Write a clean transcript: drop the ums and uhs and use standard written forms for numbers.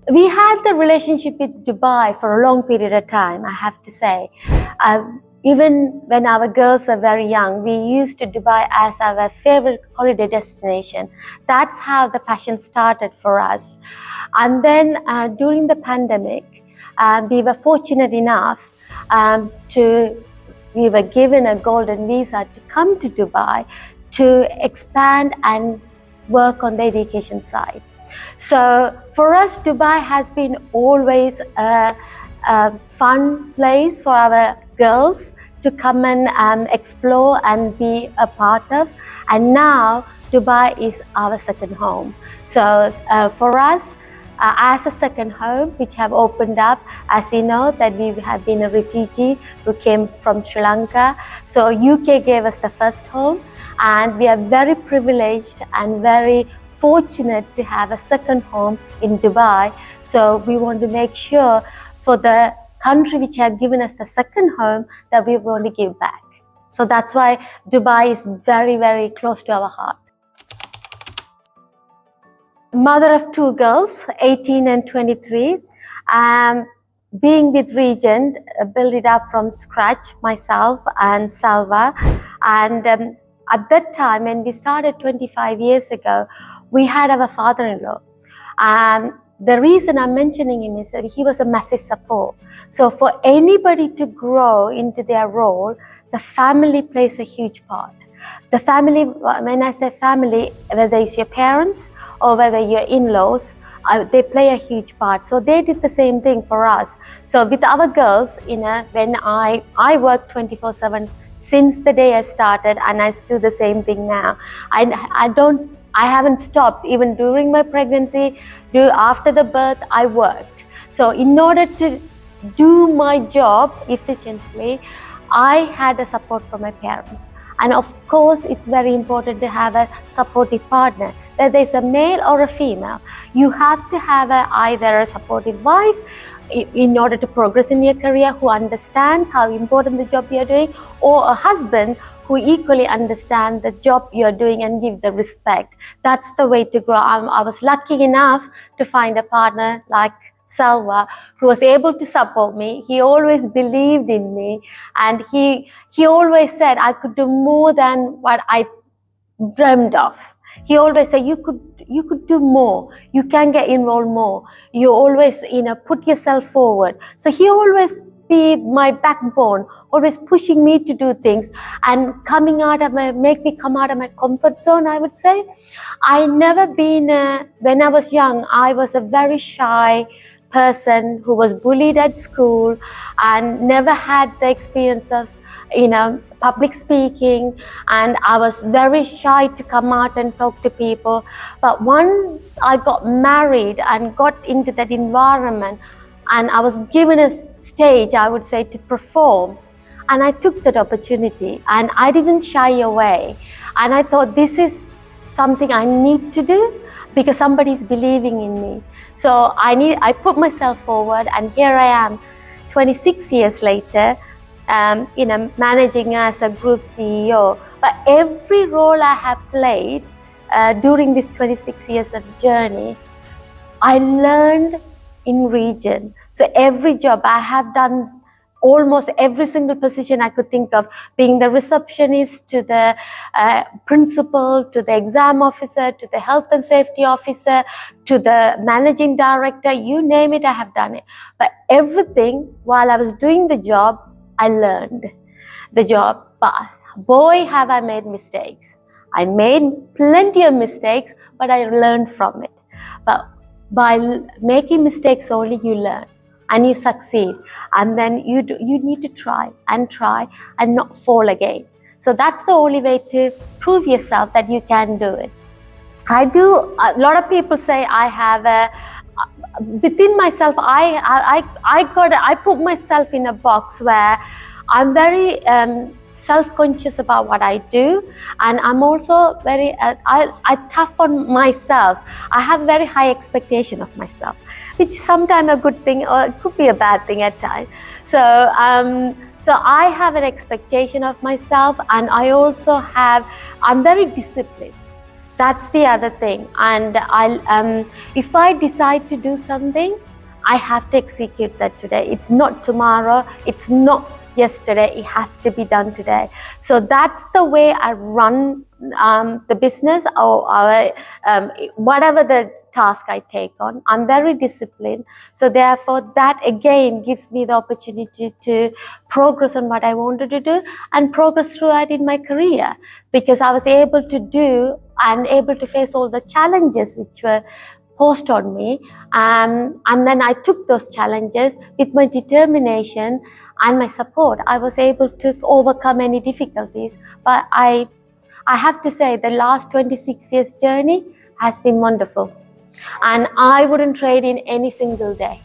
We had the relationship with Dubai for a long period of time, I have to say. Even when our girls were very young, we used to Dubai as our favorite holiday destination. That's how the passion started for us. And then during the pandemic, we were fortunate enough we were given a golden visa to come to Dubai to expand and work on the education side. So for us, Dubai has been always a fun place for our girls to come and explore and be a part of. And now Dubai is our second home. So for us, as a second home, which have opened up, as you know, that we have been a refugee who came from Sri Lanka. So UK gave us the first home, and we are very privileged and very fortunate to have a second home in Dubai. So we want to make sure for the country which have given us the second home that we want to give back. So that's why Dubai is very, very close to our heart. Mother of two girls, 18 and 23. Being with Regent, built it up from scratch, myself and Selva. And at that time, when we started 25 years ago, we had our father-in-law. The reason I'm mentioning him is that he was a massive support. So for anybody to grow into their role, the family plays a huge part. The family, when I say family, whether it's your parents or whether your in-laws, they play a huge part. So they did the same thing for us. So with our girls, when I work 24/7 since the day I started, and I do the same thing now. I haven't stopped even during my pregnancy. After the birth, I worked. So in order to do my job efficiently, I had a support from my parents. And of course, it's very important to have a supportive partner, whether it's a male or a female. You have to have either a supportive wife in order to progress in your career, who understands how important the job you're doing, or a husband who equally understands the job you're doing and give the respect. That's the way to grow. I was lucky enough to find a partner like Selva, who was able to support me. He always believed in me, and he always said I could do more than what I dreamed of. He always said, you could do more, you can get involved more, you always put yourself forward. So he always be my backbone, always pushing me to do things and make me come out of my comfort zone, I would say. I never been, when I was young, I was a very shy person who was bullied at school and never had the experience of public speaking, and I was very shy to come out and talk to people. But once I got married and got into that environment, and I was given a stage, I would say, to perform, and I took that opportunity and I didn't shy away, and I thought this is something I need to do because somebody's believing in me. So I put myself forward, and here I am 26 years later, managing as a group CEO. But every role I have played during this 26 years of journey, I learned in Regent. So every job I have done, almost every single position I could think of, being the receptionist to the principal, to the exam officer, to the health and safety officer, to the managing director, you name it, I have done it. But everything, while I was doing the job, I learned the job. But boy, have I made mistakes. I made plenty of mistakes, but I learned from it. But by making mistakes only, you learn and you succeed, and then you need to try and not fall again. So that's the only way to prove yourself that you can do it. A lot of people say I have within myself, I put myself in a box where I'm very self-conscious about what I do, and I'm also very I tough on myself. I have very high expectation of myself, which is sometimes a good thing or it could be a bad thing at times. So I have an expectation of myself, and I'm very disciplined. That's the other thing. And if I decide to do something, I have to execute that today. It's not tomorrow. It's not yesterday. It has to be done today. So that's the way I run the business, or whatever the task I take on. I'm very disciplined. So therefore, that again gives me the opportunity to progress on what I wanted to do and progress throughout in my career, because I was able to do and able to face all the challenges which were posed on me, and then I took those challenges with my determination and my support. I was able to overcome any difficulties. But I have to say, the last 26 years journey has been wonderful, and I wouldn't trade in any single day.